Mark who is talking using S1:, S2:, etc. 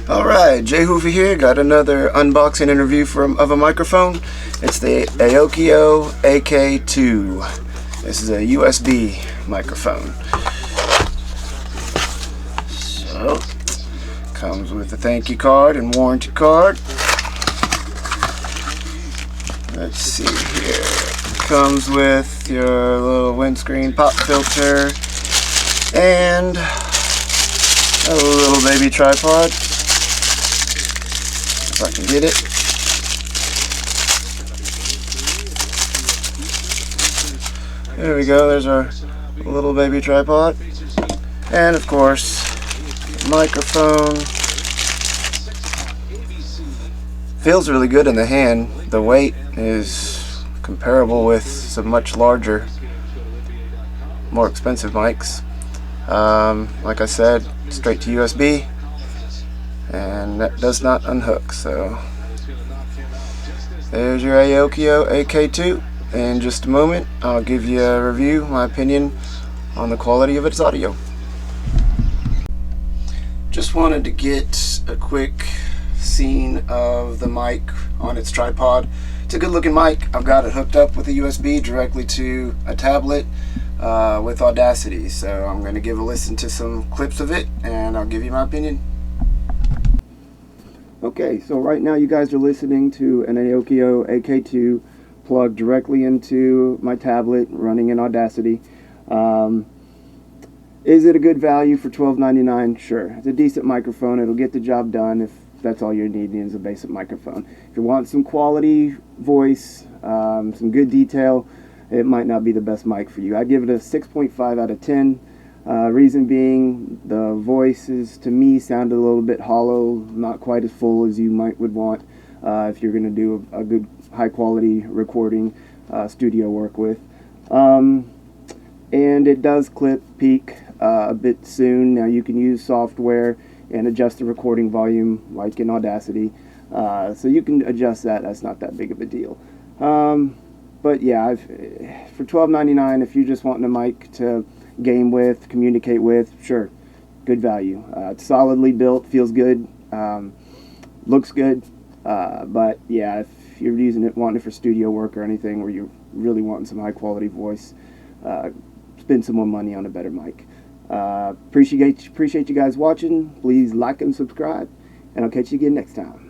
S1: Alright, Jay Hoover here. Got another unboxing interview of a microphone. It's the Aokeo AK-2. This is a USB microphone. So, comes with a thank you card and warranty card. Let's see here. Comes with your little windscreen pop filter and a little baby tripod. If I can get it. There we go, there's our little baby tripod. And of course, microphone. Feels really good in the hand. The weight is comparable with some much larger, more expensive mics. Like I said, straight to USB. And that does not unhook, so there's your Aokeo AK-2. In just a moment I'll give you a review, my opinion on the quality of its audio. Just wanted to get a quick scene of the mic on its tripod. It's a good looking mic. I've got it hooked up with a USB directly to a tablet with Audacity, so I'm going to give a listen to some clips of it and I'll give you my opinion. Okay, so right now you guys are listening to an Aokeo AK-2 plugged directly into my tablet running in Audacity. Is it a good value for $12.99? Sure. It's a decent microphone. It'll get the job done if that's all you're needing is a basic microphone. If you want some quality voice, some good detail, it might not be the best mic for you. I'd give it a 6.5 out of 10. Reason being, the voices to me sounded a little bit hollow, not quite as full as you would want if you're going to do a good high quality recording studio work with. And it does clip peak a bit soon. Now you can use software and adjust the recording volume like in Audacity, so you can adjust that. That's not that big of a deal. But yeah, for $12.99, if you're just wanting a mic to game with, communicate with, sure, good value. It's solidly built, feels good, looks good, but yeah, if you're using it, wanting it for studio work or anything where you're really wanting some high quality voice, spend some more money on a better mic. Appreciate you guys watching. Please like and subscribe, and I'll catch you again next time.